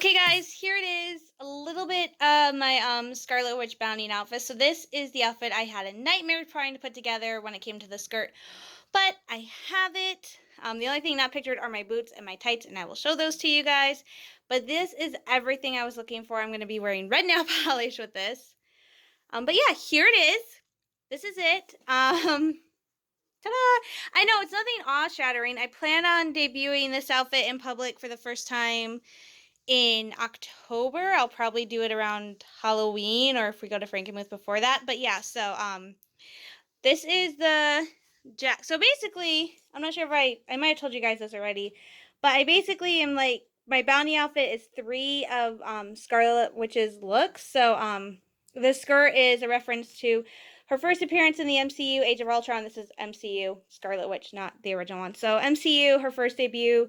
Okay, guys, here it is. A little bit of my Scarlet Witch bounding outfit. So this is the outfit I had a nightmare trying to put together when it came to the skirt, but I have it. The only thing not pictured are my boots and my tights, and I will show those to you guys. But this is everything I was looking for. I'm going to be wearing red nail polish with this. But yeah, here it is. This is it. Ta-da! I know it's nothing awe-shattering. I plan on debuting this outfit in public for the first time in October. I'll probably do it around Halloween or if we go to Frankenmuth before that. But yeah, so this is the jack. So basically, I'm not sure if I might have told you guys this already, but I basically am like my bounty outfit is 3 of Scarlet Witch's looks. So this skirt is a reference to her first appearance in the MCU, Age of Ultron. This is MCU, Scarlet Witch, not the original one. So MCU, her first debut,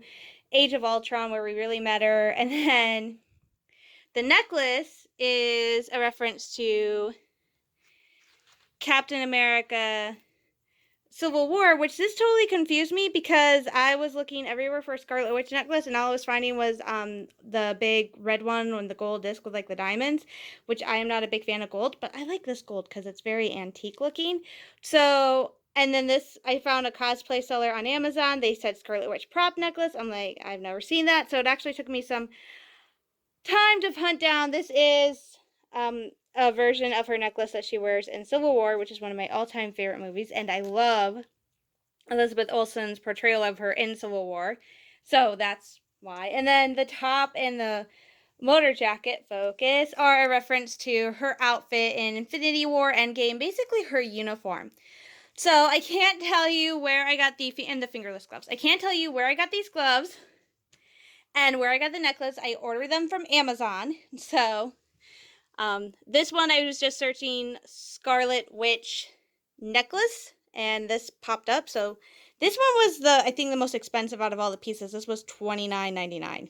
Age of Ultron, where we really met her. And then the necklace is a reference to Captain America Civil War, which this totally confused me because I was looking everywhere for a Scarlet Witch necklace, and all I was finding was the big red one on the gold disc with like the diamonds, which I am not a big fan of gold, but I like this gold because it's very antique looking. So, and then this, I found a cosplay seller on Amazon. They said Scarlet Witch prop necklace. I'm like, I've never seen that. So it actually took me some time to hunt down. This is a version of her necklace that she wears in Civil War, which is one of my all-time favorite movies, and I love Elizabeth Olsen's portrayal of her in Civil War. So that's why. And then the top and the motor jacket focus are a reference to her outfit in Infinity War Endgame, basically her uniform. So I can't tell you where I got and the fingerless gloves. I can't tell you where I got these gloves and where I got the necklace. I ordered them from Amazon. So this one I was just searching Scarlet Witch necklace, and this popped up. So this one was I think the most expensive out of all the pieces. This was $29.99.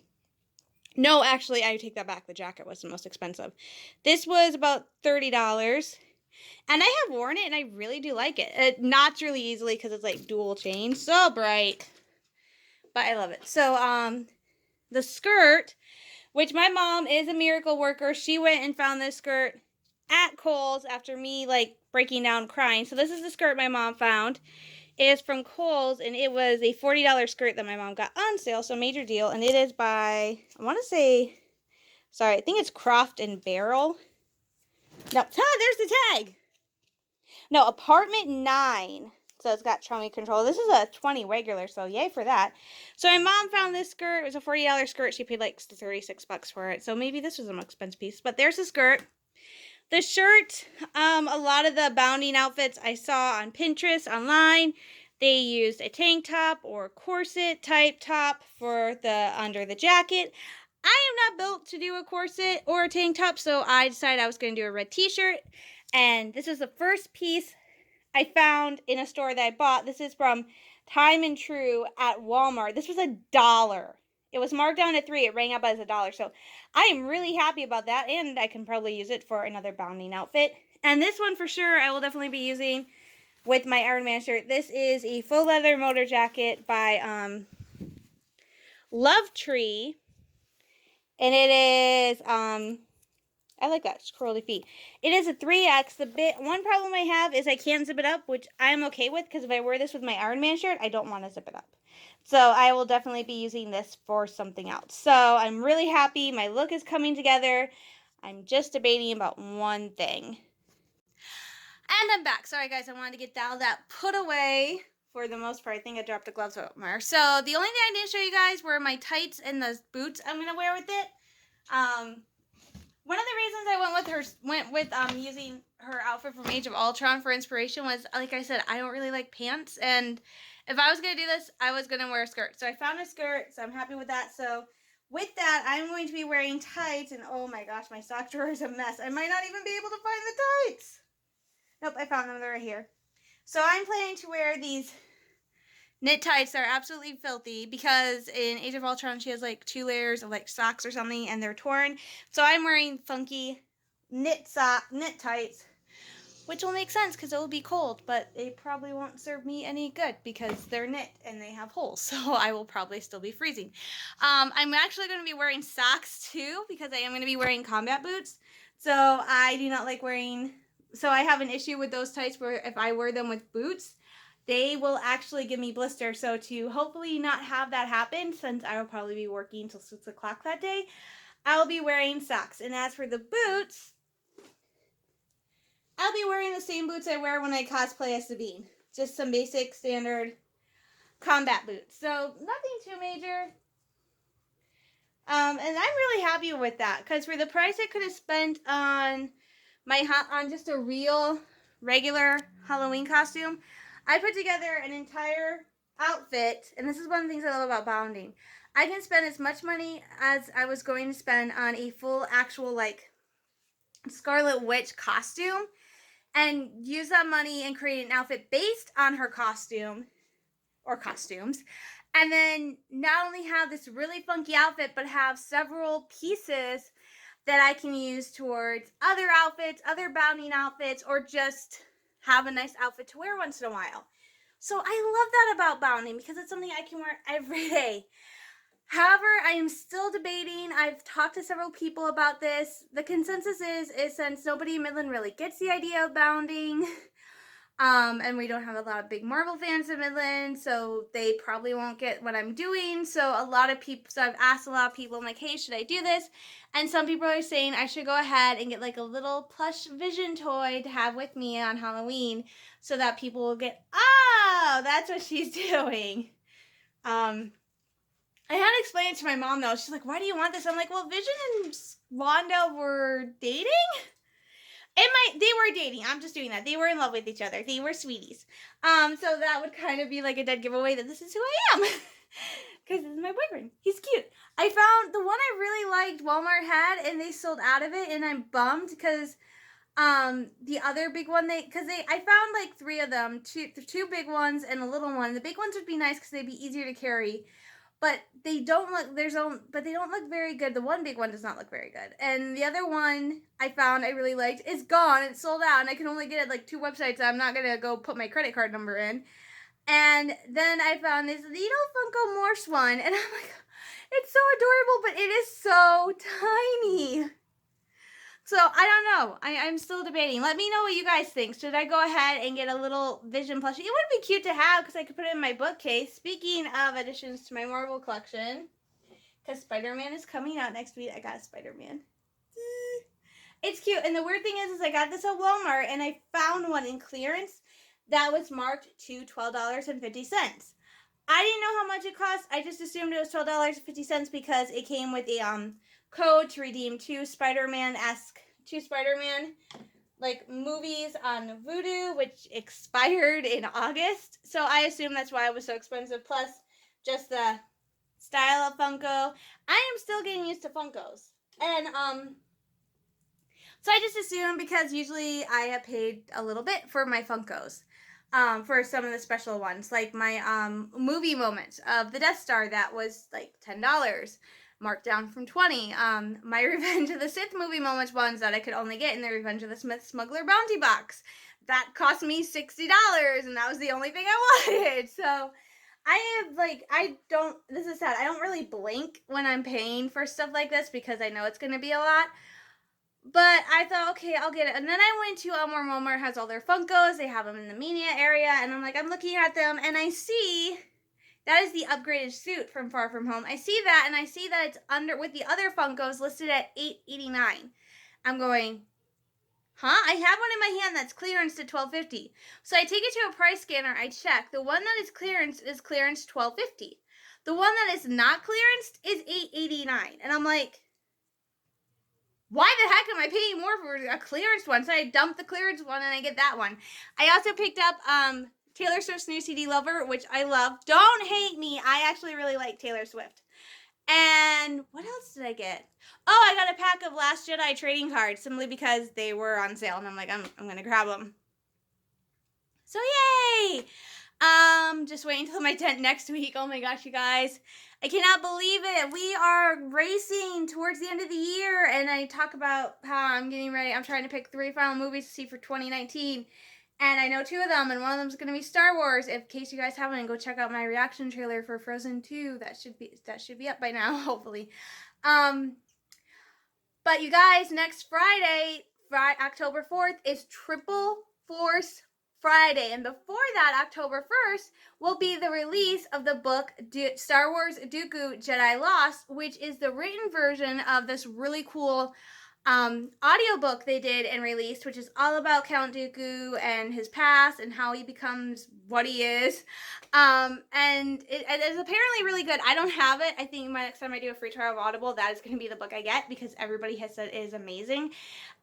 No, actually, I take that back. The jacket was the most expensive. This was about $30. And I have worn it, and I really do like it. It knots really easily because it's like dual chain. So bright. But I love it. So, the skirt, which my mom is a miracle worker. She went and found this skirt at Kohl's after me, like, breaking down crying. So this is the skirt my mom found. It is from Kohl's, and it was a $40 skirt that my mom got on sale, so major deal. And it is by, I want to say, sorry, I think it's Croft and Barrel. No, there's the tag. No, Apartment 9. So it's got Chummy Control. This is a 20 regular, so yay for that. So my mom found this skirt. It was a $40 skirt. She paid like $36 for it. So maybe this was an expensive piece. But there's the skirt. The shirt, a lot of the bounding outfits I saw on Pinterest online, they used a tank top or corset type top for the under the jacket. I am not built to do a corset or a tank top, so I decided I was going to do a red t-shirt. And this is the first piece I found in a store that I bought. This is from Time and True at Walmart. This was $1. It was marked down at $3. It rang up as $1. So I am really happy about that, and I can probably use it for another bounding outfit. And this one for sure I will definitely be using with my Iron Man shirt. This is a faux leather motor jacket by Love Tree. And it is I like that. It's curly feet. It is a 3X. One problem I have is I can't zip it up, which I'm okay with because if I wear this with my Iron Man shirt, I don't want to zip it up. So I will definitely be using this for something else. So I'm really happy. My look is coming together. I'm just debating about one thing. And I'm back. Sorry, guys. I wanted to get that put away for the most part. I think I dropped the gloves somewhere. So the only thing I didn't show you guys were my tights and the boots I'm going to wear with it. One of the reasons I went with using her outfit from Age of Ultron for inspiration was, like I said, I don't really like pants, and if I was going to do this, I was going to wear a skirt. So I found a skirt, so I'm happy with that. So with that, I'm going to be wearing tights, and oh my gosh, my sock drawer is a mess. I might not even be able to find the tights. Nope, I found them. They're right here. So I'm planning to wear these knit tights are absolutely filthy because in Age of Ultron she has like 2 layers of like socks or something and they're torn. So I'm wearing funky knit tights which will make sense because it will be cold, but they probably won't serve me any good because they're knit and they have holes, so I will probably still be freezing. I'm actually going to be wearing socks too because I am going to be wearing combat boots, so I do not like wearing, so I have an issue with those tights where if I wear them with boots, they will actually give me blisters. So to hopefully not have that happen, since I will probably be working till 6 o'clock that day, I'll be wearing socks. And as for the boots, I'll be wearing the same boots I wear when I cosplay as Sabine. Just some basic standard combat boots. So nothing too major. And I'm really happy with that because for the price I could have spent on on just a real regular Halloween costume, I put together an entire outfit, and this is one of the things I love about Bounding. I can spend as much money as I was going to spend on a full actual like Scarlet Witch costume and use that money and create an outfit based on her costume or costumes, and then not only have this really funky outfit but have several pieces that I can use towards other outfits, other Bounding outfits, or just have a nice outfit to wear once in a while. So I love that about Bounding because it's something I can wear every day. However, I am still debating. I've talked to several people about this. The consensus is since nobody in Midland really gets the idea of Bounding, and we don't have a lot of big Marvel fans in Midland, so they probably won't get what I'm doing. So a lot of people, so I've asked a lot of people, I'm like, hey, should I do this? And some people are saying I should go ahead and get like a little plush Vision toy to have with me on Halloween so that people will get, oh, that's what she's doing. I had to explain it to my mom though. She's like, why do you want this? I'm like, well, Vision and Wanda were dating? They were dating. I'm just doing that. They were in love with each other. They were sweeties. So that would kind of be like a dead giveaway that this is who I am. Because this is my boyfriend. He's cute. I found the one I really liked Walmart had and they sold out of it and I'm bummed because the other big one I found like 3 of them, two big ones and a little one. The big ones would be nice because they'd be easier to carry. But they don't look very good. The one big one does not look very good. And the other one I found I really liked is gone. It's sold out and I can only get it like 2 websites. I'm not going to go put my credit card number in. And then I found this little Funko Morse one. And I'm like, it's so adorable, but it is so tiny. So, I don't know. I'm still debating. Let me know what you guys think. Should I go ahead and get a little Vision plushie? It would be cute to have because I could put it in my bookcase. Speaking of additions to my Marvel collection, because Spider-Man is coming out next week, I got a Spider-Man. It's cute. And the weird thing is I got this at Walmart, and I found one in clearance that was marked to $12.50. I didn't know how much it cost. I just assumed it was $12.50 because it came with a code to redeem 2 Spider-Man like movies on Vudu, which expired in August. So I assume that's why it was so expensive. Plus, just the style of Funko. I am still getting used to Funkos, and so I just assumed because usually I have paid a little bit for my Funkos. For some of the special ones, like my movie moments of the Death Star, that was like $10, marked down from $20. My Revenge of the Sith movie moments ones that I could only get in the Revenge of the Smith Smuggler Bounty box, that cost me $60, and that was the only thing I wanted. So this is sad, I don't really blink when I'm paying for stuff like this because I know it's going to be a lot. But I thought, okay, I'll get it. And then I went to where Walmart has all their Funkos. They have them in the Mania area. And I'm like, I'm looking at them. And I see that is the upgraded suit from Far From Home. I see that. And I see that it's under with the other Funkos listed at $8.89. I'm going, huh? I have one in my hand that's clearanced at $12.50. So I take it to a price scanner. I check. The one that is clearanced $12.50. The one that is not clearanced is $8.89. And I'm like, why the heck am I paying more for a clearance one? So I dump the clearance one and I get that one. I also picked up Taylor Swift's new CD Lover, which I love. Don't hate me. I actually really like Taylor Swift. And what else did I get? Oh, I got a pack of Last Jedi trading cards simply because they were on sale. And I'm like, I'm going to grab them. So yay! Just wait until my tent next week. Oh my gosh, you guys. I cannot believe it. We are racing towards the end of the year, and I talk about how I'm getting ready. I'm trying to pick 3 final movies to see for 2019. And I know 2 of them, and one of them is going to be Star Wars. In case you guys haven't, go check out my reaction trailer for Frozen 2. That should be up by now, hopefully. But you guys, next Friday, October 4th, is Triple Force Friday. And before that, October 1st, will be the release of the book Star Wars Dooku Jedi Lost, which is the written version of this really cool audiobook they did and released, which is all about Count Dooku and his past and how he becomes what he is. And it is apparently really good. I don't have it. I think next time I do a free trial of Audible, that is going to be the book I get because everybody has said it is amazing.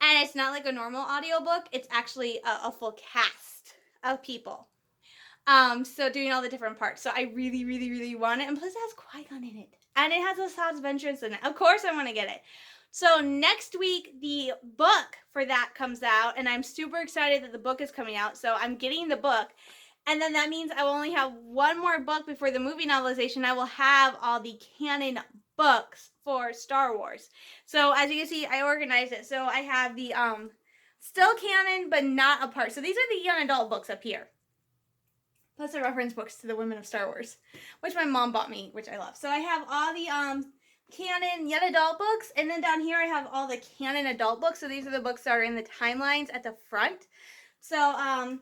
And it's not like a normal audiobook. It's actually a full cast of people. So doing all the different parts. So I really, really, really want it. And plus it has Qui-Gon in it. And it has Asajj Ventress in it. Of course I want to get it. So next week, the book for that comes out, and I'm super excited that the book is coming out. So I'm getting the book, and then that means I will only have one more book before the movie novelization. I will have all the canon books for Star Wars. So as you can see, I organized it. So I have the still canon, but not a part. So these are the young adult books up here. Plus the reference books to the Women of Star Wars, which my mom bought me, which I love. So I have all the canon young adult books, and then down here I have all the canon adult books. So these are the books that are in the timelines at the front. So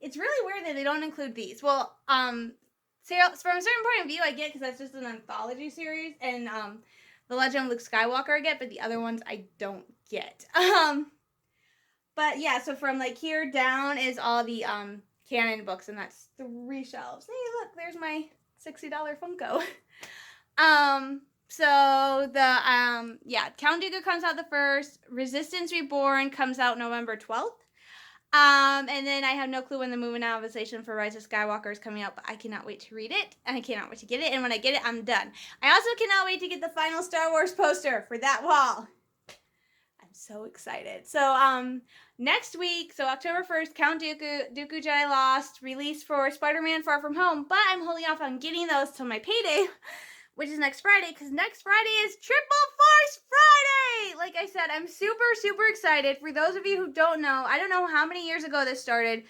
it's really weird that they don't include these. Well, so from a certain point of view I get, because that's just an anthology series, and the Legend of Luke Skywalker I get, but the other ones I don't get. But yeah, so from like here down is all the canon books, and that's 3 shelves. Hey, look, there's my $60 Funko. So the Count Dooku comes out the 1st. Resistance Reborn comes out November 12th. And then I have no clue when the movie novelization for Rise of Skywalker is coming out, but I cannot wait to read it, and I cannot wait to get it, and when I get it, I'm done. I also cannot wait to get the final Star Wars poster for that wall. I'm so excited. So, next week, so October 1st, Count Dooku Jedi Lost, released for Spider-Man Far From Home, but I'm holding off on getting those till my payday, which is next Friday, because next Friday is Triple Force Friday! Like I said, I'm super, super excited. For those of you who don't know, I don't know how many years ago this started,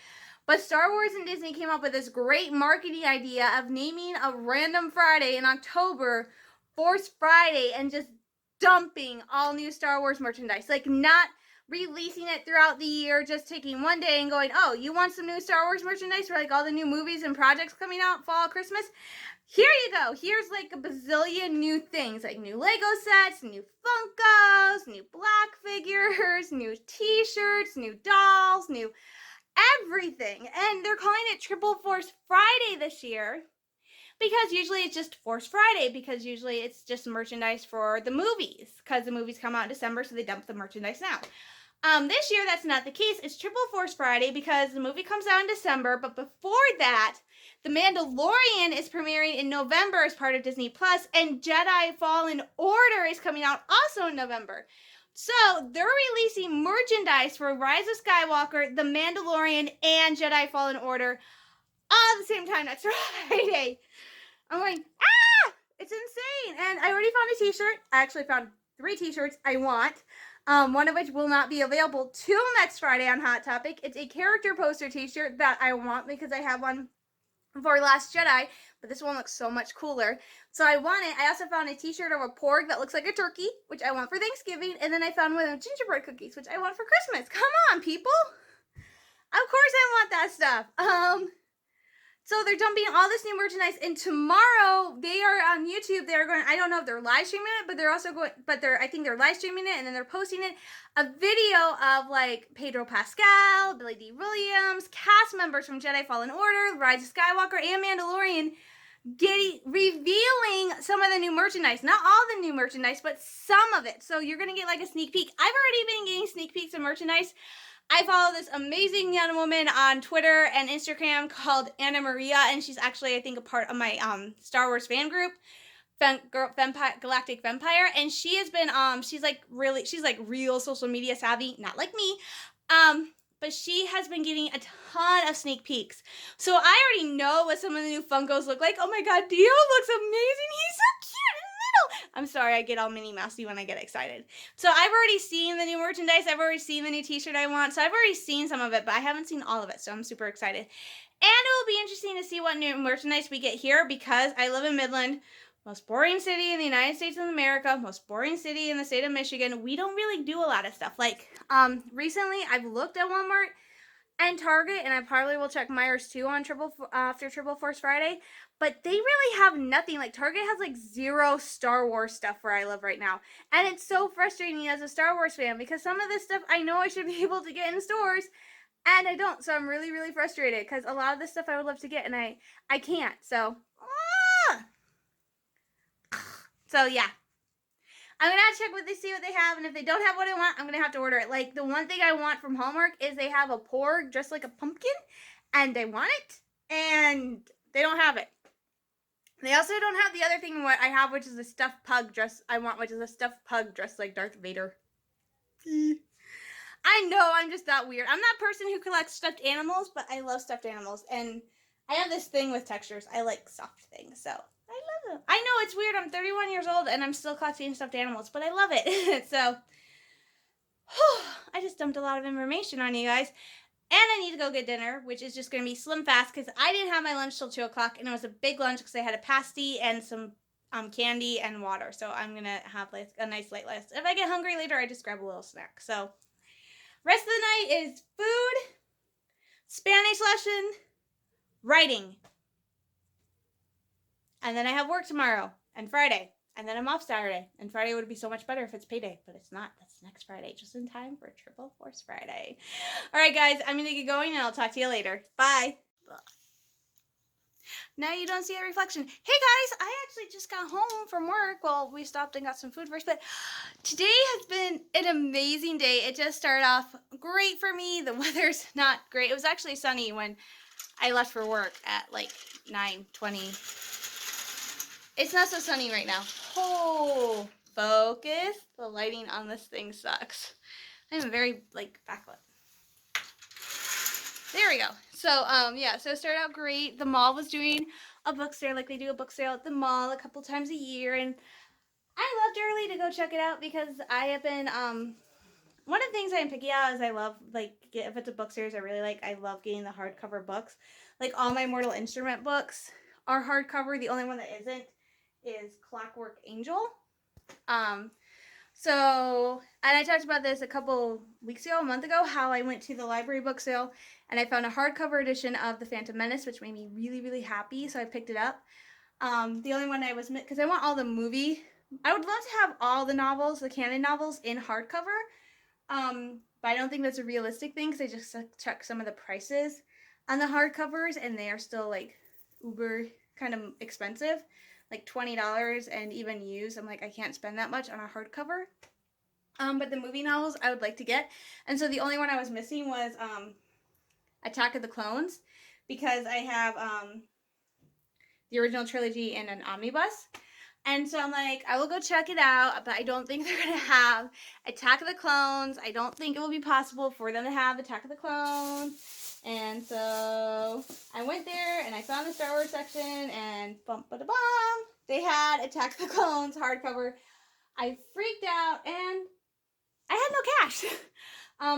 but Star Wars and Disney came up with this great marketing idea of naming a random Friday in October Force Friday and just dumping all new Star Wars merchandise. Like, not releasing it throughout the year, just taking one day and going, oh, you want some new Star Wars merchandise for like all the new movies and projects coming out fall, Christmas? Here you go. Here's like a bazillion new things, like new Lego sets, new Funkos, new black figures, new t-shirts, new dolls, new everything. And they're calling it Triple Force Friday this year because usually it's just Force Friday, because usually it's just merchandise for the movies, because the movies come out in December, so they dump the merchandise now. This year, that's not the case. It's Triple Force Friday because the movie comes out in December, but before that, The Mandalorian is premiering in November as part of Disney Plus, and Jedi Fallen Order is coming out also in November. So they're releasing merchandise for Rise of Skywalker, The Mandalorian, and Jedi Fallen Order all at the same time next Friday. I'm going, it's insane. And I already found a t-shirt. I actually found 3 t-shirts I want. One of which will not be available till next Friday on Hot Topic. It's a character poster t-shirt that I want because I have one for Last Jedi, but this one looks so much cooler. So I want it. I also found a t-shirt of a porg that looks like a turkey, which I want for Thanksgiving, and then I found one of gingerbread cookies, which I want for Christmas. Come on, people. Of course I want that stuff. So they're dumping all this new merchandise, and tomorrow they are on YouTube. They're going, I don't know if they're live streaming it, but they're also going, I think they're live streaming it, and then they're posting it, a video of like Pedro Pascal, Billy D. Williams, cast members from Jedi Fallen Order, Rise of Skywalker, and Mandalorian revealing some of the new merchandise. Not all the new merchandise, but some of it. So you're going to get like a sneak peek. I've already been getting sneak peeks of merchandise. I follow this amazing young woman on Twitter and Instagram called Anna Maria, and she's actually, I think, a part of my Star Wars fan group, Galactic Vampire, and she has been, she's like real social media savvy, not like me, but she has been getting a ton of sneak peeks. So I already know what some of the new Funkos look like. Oh my God, Dio looks amazing. He's so cute in the middle. I'm sorry, I get all Minnie Mousey when I get excited. So I've already seen the new merchandise. I've already seen the new t-shirt I want. So I've already seen some of it, but I haven't seen all of it. So I'm super excited. And it will be interesting to see what new merchandise we get here because I live in Midland, most boring city in the United States of America, most boring city in the state of Michigan. We don't really do a lot of stuff. Like, recently I've looked at Walmart and Target, and I probably will check Myers too on after Triple Force Friday. But they really have nothing. Like, Target has like 0 Star Wars stuff where I live right now. And it's so frustrating as a Star Wars fan because some of this stuff I know I should be able to get in stores and I don't. So I'm really, really frustrated because a lot of this stuff I would love to get and I can't. So, yeah. I'm gonna have to check what they see what they have, and if they don't have what I want, I'm gonna have to order it. Like, the one thing I want from Hallmark is they have a porg dressed like a pumpkin, and they want it, and they don't have it. They also don't have the other thing what I have, which is a stuffed pug dress I want, which is a stuffed pug dressed like Darth Vader. I know, I'm just that weird. I'm that person who collects stuffed animals, but I love stuffed animals, and I have this thing with textures. I like soft things, so I love them. I know it's weird. I'm 31 years old, and I'm still collecting stuffed animals, but I love it. So, I just dumped a lot of information on you guys. And I need to go get dinner, which is just going to be slim fast because I didn't have my lunch till 2 o'clock, and it was a big lunch because I had a pasty and some candy and water. So I'm going to have like a nice light lunch. If I get hungry later, I just grab a little snack. So rest of the night is food, Spanish lesson, writing. And then I have work tomorrow and Friday. And then I'm off Saturday. And Friday would be so much better if it's payday. But it's not. That's next Friday. Just in time for Triple Force Friday. All right, guys. I'm going to get going. And I'll talk to you later. Bye. Now you don't see a reflection. Hey, guys. I actually just got home from work. Well, we stopped and got some food first. But today has been an amazing day. It just started off great for me. The weather's not great. It was actually sunny when I left for work at like 9:20. It's not so sunny right now. Oh, focus. The lighting on this thing sucks. I'm very, backlit. There we go. So, yeah, so it started out great. The mall was doing a book sale, like they do a book sale at the mall a couple times a year, and I left early to go check it out because I have been, one of the things I'm picky at is I love, if it's a book series I really like, I love getting the hardcover books. Like, all my Mortal Instrument books are hardcover. The only one that isn't is Clockwork Angel. So, and I talked about this a couple weeks ago, a month ago, how I went to the library book sale and I found a hardcover edition of The Phantom Menace, which made me really, really happy, so I picked it up. The only one I was, because I want all the movie, I would love to have all the novels, the canon novels, in hardcover, but I don't think that's a realistic thing, because I just checked some of the prices on the hardcovers, and they are still, uber kind of expensive. Like $20, and even used, I'm like, I can't spend that much on a hardcover. But the movie novels I would like to get. And so the only one I was missing was Attack of the Clones, because I have the original trilogy in an omnibus. And so I'm like, I will go check it out, but I don't think they're going to have Attack of the Clones. I don't think it will be possible for them to have Attack of the Clones. And so I went there and I found the Star Wars section, and bum-ba-da-bum, they had Attack of the Clones hardcover. I freaked out and I had no cash.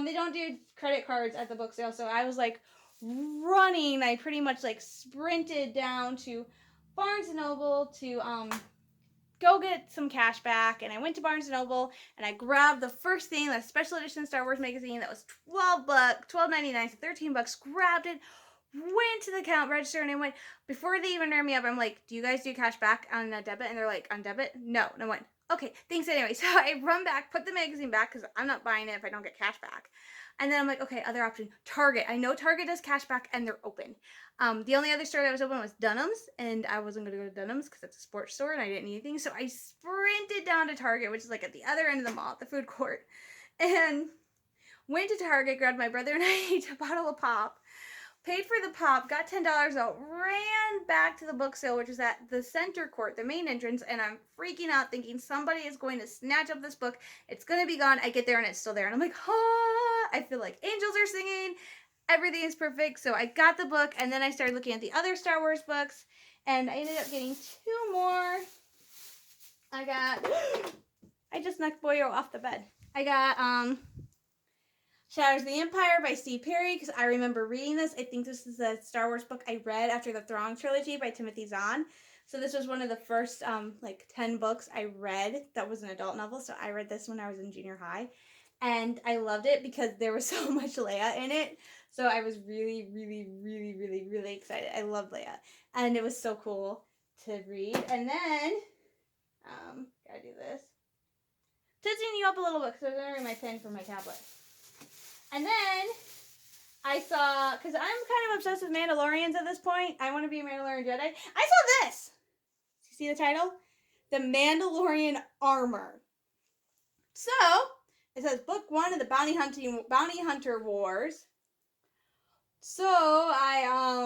They don't do credit cards at the book sale, so I was running. I pretty much sprinted down to Barnes & Noble to go get some cash back, and I went to Barnes & Noble and I grabbed the first thing, the special edition Star Wars magazine that was $12.99, so $13, grabbed it, went to the account register, and I went, before they even rang me up, I'm like, do you guys do cash back on a debit? And they're like, on debit? No. And I went, okay, thanks anyway. So I run back, put the magazine back, because I'm not buying it if I don't get cash back. And then I'm like, okay, other option, Target. I know Target does cash back, and they're open. The only other store that was open was Dunham's, and I wasn't going to go to Dunham's because it's a sports store, and I didn't need anything. So I sprinted down to Target, which is at the other end of the mall, at the food court, and went to Target, grabbed my brother and I a bottle of pop, paid for the pop, got $10 out, ran back to the book sale, which is at the center court, the main entrance, and I'm freaking out thinking somebody is going to snatch up this book. It's going to be gone. I get there and it's still there. And I'm like, ah, I feel like angels are singing. Everything is perfect. So I got the book, and then I started looking at the other Star Wars books, and I ended up getting 2 more. I just knocked Boyo off the bed. I got, Shatters of the Empire by Steve Perry, because I remember reading this. I think this is a Star Wars book I read after the Thrawn trilogy by Timothy Zahn. So this was one of the first, 10 books I read that was an adult novel. So I read this when I was in junior high. And I loved it because there was so much Leia in it. So I was really, really, really, really, really excited. I loved Leia. And it was so cool to read. And then, gotta do this. Tilting you up a little bit because I was going to read my pen for my tablet. And then I saw, because I'm kind of obsessed with Mandalorians at this point. I want to be a Mandalorian Jedi. I saw this. You see the title? The Mandalorian Armor. So, it says Book 1 of the Bounty Hunter Wars. So, I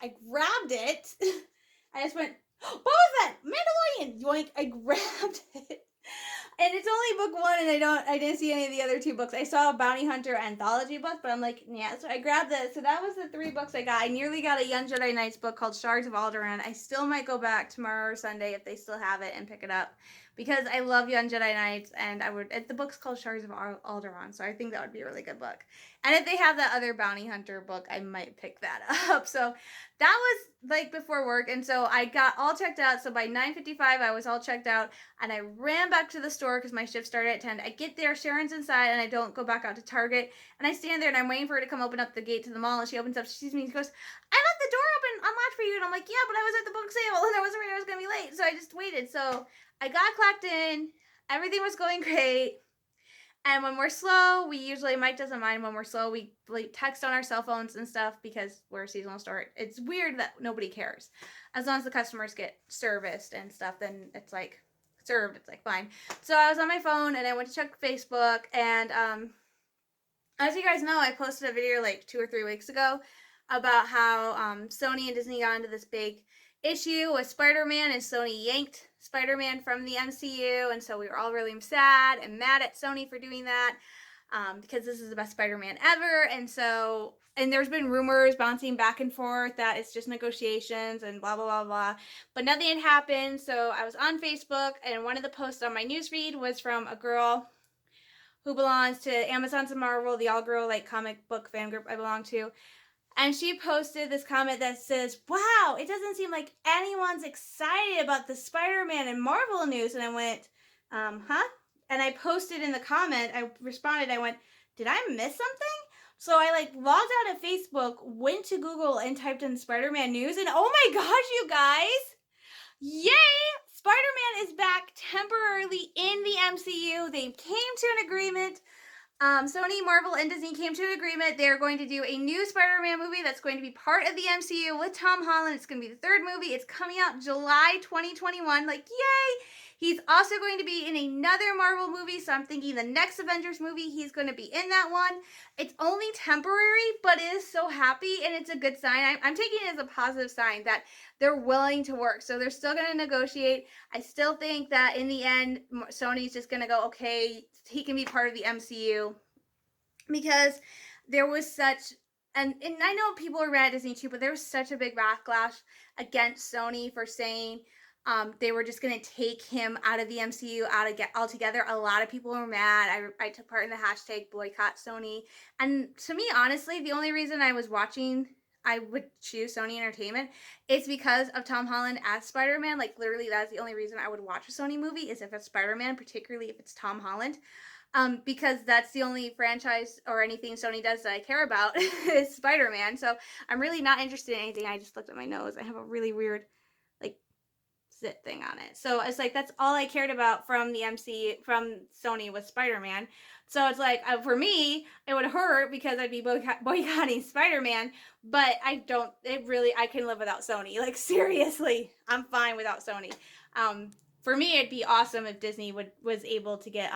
grabbed it. I just went, Boba Fett! Mandalorian! Yoink! I grabbed it. And it's only book 1, and I didn't see any of the other 2 books. I saw a Bounty Hunter anthology book, but I'm like, yeah. So I grabbed this. So that was the 3 books I got. I nearly got a Young Jedi Knights book called Shards of Alderaan. I still might go back tomorrow or Sunday if they still have it and pick it up, because I love Young Jedi Knights, and the book's called Shards of Alderaan, so I think that would be a really good book. And if they have that other Bounty Hunter book, I might pick that up. So that was like before work, and so I got all checked out. So by 9:55, I was all checked out, and I ran back to the store because my shift started at 10. I get there, Sharon's inside, and I don't go back out to Target, and I stand there, and I'm waiting for her to come open up the gate to the mall, and she opens up, she sees me, and she goes, I left the door open unlocked for you, and I'm like, yeah, but I was at the book sale, and I was afraid I was going to be late, so I just waited. So I got clocked in, everything was going great. And when we're slow, Mike doesn't mind when we're slow. We text on our cell phones and stuff because we're a seasonal store. It's weird that nobody cares. As long as the customers get serviced and stuff, then it's like served. It's like fine. So I was on my phone and I went to check Facebook. And as you guys know, I posted a video like 2 or 3 weeks ago about how Sony and Disney got into this big issue with Spider-Man, and Sony yanked Spider-Man from the MCU, and so we were all really sad and mad at Sony for doing that, because this is the best Spider-Man ever. And there's been rumors bouncing back and forth that it's just negotiations and blah blah blah blah, but nothing had happened. So I was on Facebook, and one of the posts on my newsfeed was from a girl who belongs to Amazon's and Marvel, the all-girl comic book fan group I belong to. And she posted this comment that says, wow, it doesn't seem like anyone's excited about the Spider-Man and Marvel news. And I went, huh? And I posted in the comment, I responded, I went, did I miss something? So I logged out of Facebook, went to Google and typed in Spider-Man news. And oh my gosh, you guys, yay! Spider-Man is back temporarily in the MCU. They came to an agreement. Sony, Marvel, and Disney came to an agreement. They're going to do a new Spider-Man movie that's going to be part of the MCU with Tom Holland. It's going to be the 3rd movie. It's coming out July 2021. Yay! He's also going to be in another Marvel movie, so I'm thinking the next Avengers movie, he's going to be in that one. It's only temporary, but it is so happy, and it's a good sign. I'm taking it as a positive sign that they're willing to work. So they're still going to negotiate. I still think that in the end, Sony's just going to go, okay, he can be part of the MCU, because there was such, and I know people are mad at Disney too, but there was such a big backlash against Sony for saying they were just going to take him out of the MCU altogether. A lot of people were mad. I took part in the hashtag boycott Sony. And to me, honestly, the only reason I would choose Sony Entertainment is because of Tom Holland as Spider-Man. Literally, that's the only reason I would watch a Sony movie, is if it's Spider-Man, particularly if it's Tom Holland. Because that's the only franchise or anything Sony does that I care about is Spider-Man. So I'm really not interested in anything. I just looked at my nose. I have a really weird zit thing on it. So it's that's all I cared about from the from Sony was Spider-Man. So it's for me, it would hurt because I'd be boycotting Spider-Man, but I can live without Sony. Seriously, I'm fine without Sony. For me, it'd be awesome if Disney was able to get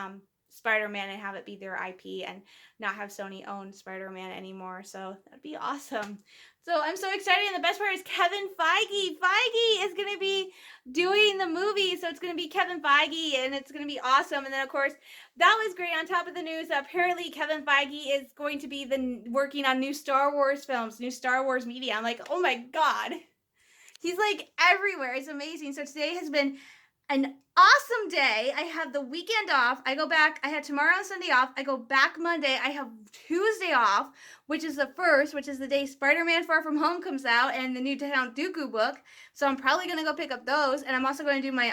Spider-Man and have it be their IP and not have Sony own Spider-Man anymore. So that'd be awesome. So I'm so excited. And the best part is Kevin Feige. Feige is going to be doing the movie. So it's going to be Kevin Feige and it's going to be awesome. And then, of course, that was great. On top of the news, apparently Kevin Feige is going to be working on new Star Wars films, new Star Wars media. I'm like, oh my God. He's like everywhere. It's amazing. So today has been an awesome day. I have the weekend off. I go back. I had tomorrow and Sunday off. I go back Monday. I have Tuesday off, which is the 1st, which is the day Spider-Man Far From Home comes out and the new Count Dooku book. So I'm probably going to go pick up those. And I'm also going to do my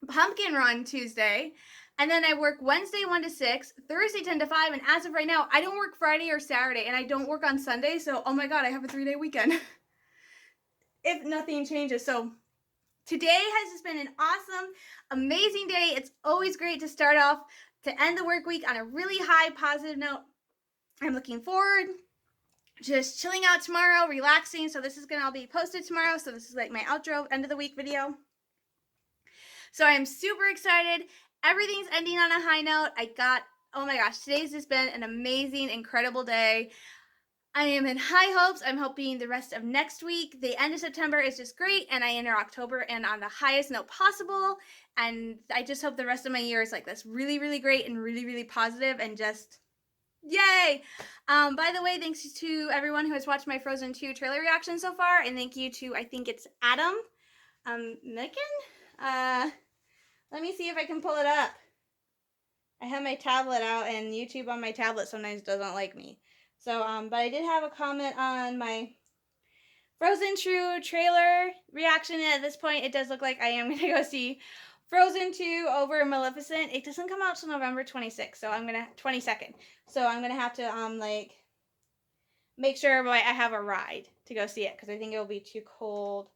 pumpkin run Tuesday. And then I work Wednesday 1 to 6, Thursday 10 to 5. And as of right now, I don't work Friday or Saturday. And I don't work on Sunday. So, oh my God, I have a 3-day weekend. If nothing changes. So today has just been an awesome, amazing day. It's always great to start off, to end the work week on a really high positive note. I'm looking forward, just chilling out tomorrow, relaxing. So this is going to all be posted tomorrow. So this is like my outro, end of the week video. So I'm super excited. Everything's ending on a high note. Oh my gosh, today's just been an amazing, incredible day. I am in high hopes. I'm hoping the rest of next week, the end of September is just great, and I enter October and on the highest note possible. And I just hope the rest of my year is like this, really, really great and really, really positive and just yay. By the way, thanks to everyone who has watched my Frozen 2 trailer reaction so far, and thank you to, I think it's Adam, Micken. Let me see if I can pull it up. I have my tablet out, and YouTube on my tablet sometimes doesn't like me. So, but I did have a comment on my Frozen 2 trailer reaction. And at this point, it does look like I am going to go see Frozen 2 over Maleficent. It doesn't come out till November 26th, so 22nd. So I'm going to have to, make sure I have a ride to go see it, because I think it will be too cold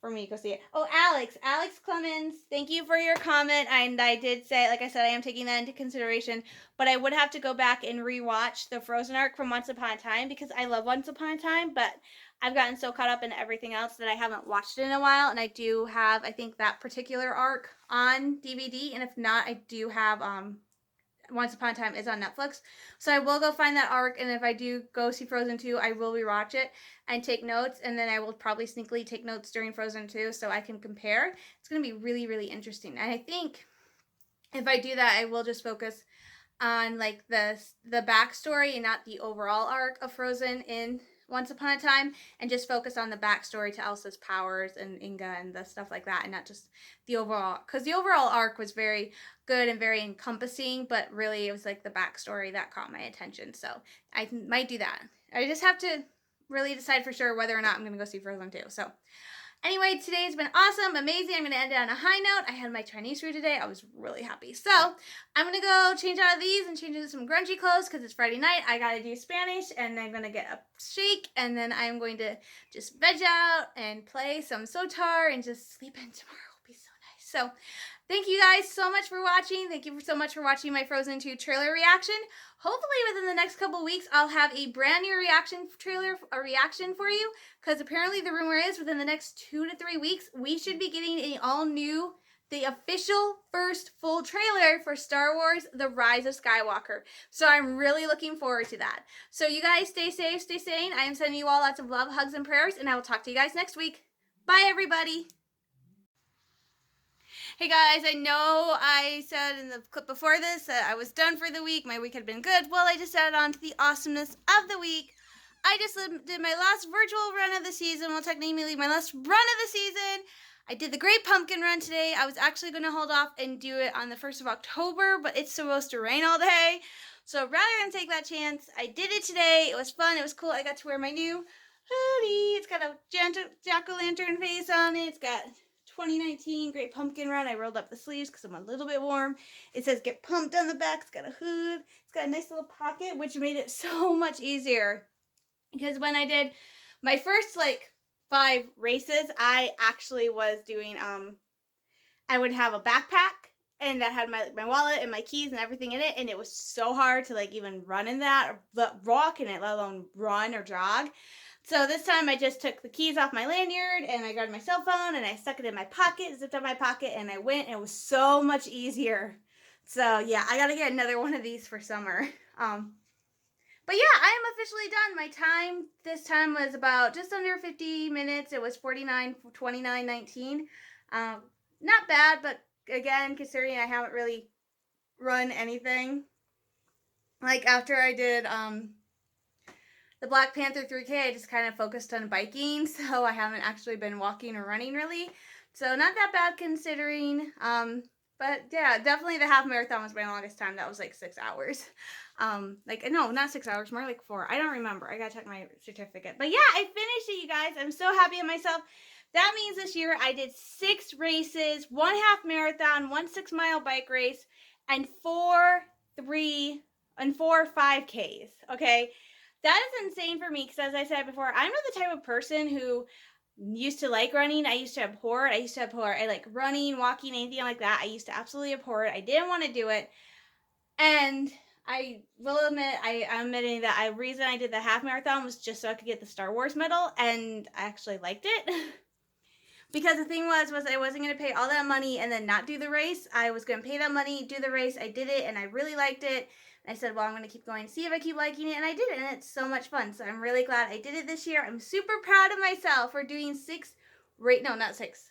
for me to go see it. Oh, Alex Clemens, thank you for your comment. And I did say, like I said, I am taking that into consideration, but I would have to go back and rewatch the Frozen arc from Once Upon a Time, because I love Once Upon a Time, but I've gotten so caught up in everything else that I haven't watched it in a while. And I do have, I think, that particular arc on DVD. And if not, I do have Once Upon a Time is on Netflix. So I will go find that arc, and if I do go see Frozen 2, I will rewatch it and take notes, and then I will probably sneakily take notes during Frozen 2 so I can compare. It's going to be really, really interesting. And I think if I do that, I will just focus on like the backstory and not the overall arc of Frozen in Once Upon a Time, and just focus on the backstory to Elsa's powers and Inga and the stuff like that, and not just the overall, because the overall arc was very good and very encompassing, but really it was like the backstory that caught my attention. So I might do that. I just have to really decide for sure whether or not I'm going to go see Frozen 2. So anyway, today has been awesome, amazing. I'm going to end it on a high note. I had my Chinese food today. I was really happy. So I'm going to go change out of these and change into some grungy clothes because it's Friday night. I got to do Spanish, and I'm going to get a shake, and then I'm going to just veg out and play some Sotar and just sleep in tomorrow. It'll be so nice. So thank you guys so much for watching. Thank you so much for watching my Frozen 2 trailer reaction. Hopefully within the next couple weeks, I'll have a brand new reaction for you, because apparently the rumor is within the next 2 to 3 weeks, we should be getting an all new, the official first full trailer for Star Wars The Rise of Skywalker. So I'm really looking forward to that. So you guys stay safe, stay sane. I am sending you all lots of love, hugs, and prayers, and I will talk to you guys next week. Bye, everybody. Hey guys, I know I said in the clip before this that I was done for the week. My week had been good. Well, I just added on to the awesomeness of the week. I just did my last virtual run of the season. Well, technically my last run of the season. I did the Great Pumpkin Run today. I was actually going to hold off and do it on the 1st of October, but it's supposed to rain all day. So rather than take that chance, I did it today. It was fun. It was cool. I got to wear my new hoodie. It's got a jack-o'-lantern face on it. It's got 2019 Great Pumpkin Run. I rolled up the sleeves because I'm a little bit warm. It says get pumped on the back. It's got a hood. It's got a nice little pocket, which made it so much easier. Because when I did my first 5 races, I actually was doing, I would have a backpack and that had my wallet and my keys and everything in it. And it was so hard to even run in that or walk in it, let alone run or jog. So this time I just took the keys off my lanyard and I grabbed my cell phone and I stuck it in my pocket, zipped up my pocket, and I went, and it was so much easier So yeah, I gotta get another one of these for summer. But yeah, I am officially done. My time this time was about just under 50 minutes. It was 49:29:19. Not bad, but again, considering I haven't really run anything. Like after I did the Black Panther 3K, I just kind of focused on biking, so I haven't actually been walking or running really. So not that bad considering. But yeah, definitely the half marathon was my longest time. That was like 6 hours. Like no, not 6 hours, more like 4. I don't remember. I gotta check my certificate. But yeah, I finished it, you guys. I'm so happy with myself. That means this year I did 6 races, 1 half marathon, 1 6-mile bike race, and 4 5Ks. Okay. That is insane for me because, as I said before, I'm not the type of person who used to like running. I used to abhor it. I like running, walking, anything like that. I used to absolutely abhor it. I didn't want to do it. And I will admit, I'm admitting that the reason I did the half marathon was just so I could get the Star Wars medal, and I actually liked it. Because the thing was I wasn't going to pay all that money and then not do the race. I was going to pay that money, do the race. I did it, and I really liked it. And I said, well, I'm going to keep going, see if I keep liking it. And I did it, and it's so much fun. So I'm really glad I did it this year. I'm super proud of myself for doing 6 races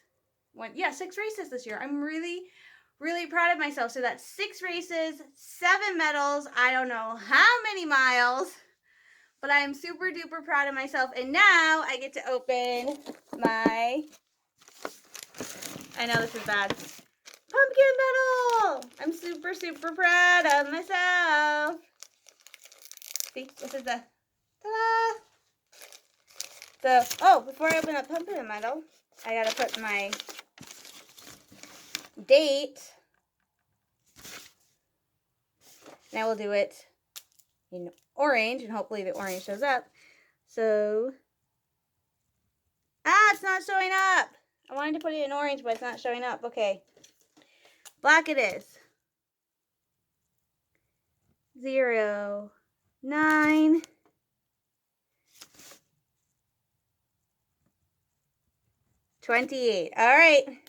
this year. I'm really, really proud of myself. So that's 6 races, 7 medals. I don't know how many miles, but I am super duper proud of myself. And now I get to open my... I know this is bad. Pumpkin medal! I'm super, super proud of myself. See, this is the, ta-da! So, before I open up pumpkin medal, I gotta put my date. And I will do it in orange, and hopefully the orange shows up. So, it's not showing up. I wanted to put it in orange, but it's not showing up. Okay. Black it is. 0, 9, 28. All right.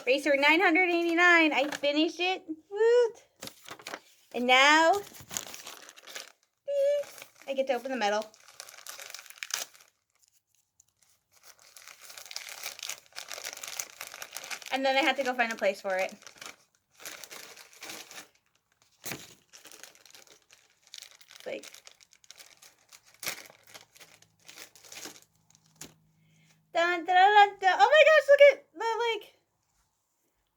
Racer 989. I finished it. Woot. And now I get to open the medal. And then I had to go find a place for it. Like, dun, dun, dun, dun. Oh my gosh, look at the, like,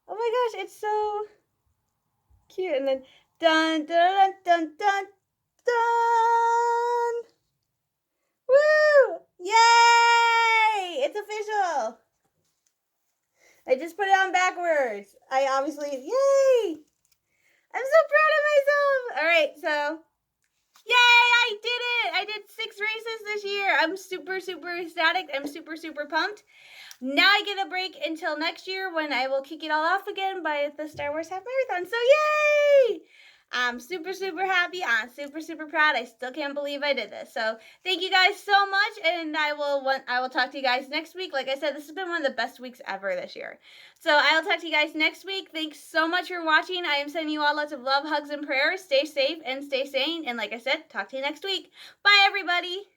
oh my gosh, it's so cute. And then dun, dun, dun, dun, dun. Woo! Yay! It's official. I just put it on backwards. I obviously, yay! I'm so proud of myself. All right, so, yay, I did it. I did 6 races this year. I'm super, super ecstatic. I'm super, super pumped. Now I get a break until next year when I will kick it all off again by the Star Wars Half Marathon. So, yay! I'm super, super happy. I'm super, super proud. I still can't believe I did this. So thank you guys so much, and I will talk to you guys next week. Like I said, this has been one of the best weeks ever this year. So I will talk to you guys next week. Thanks so much for watching. I am sending you all lots of love, hugs, and prayers. Stay safe and stay sane. And like I said, talk to you next week. Bye, everybody.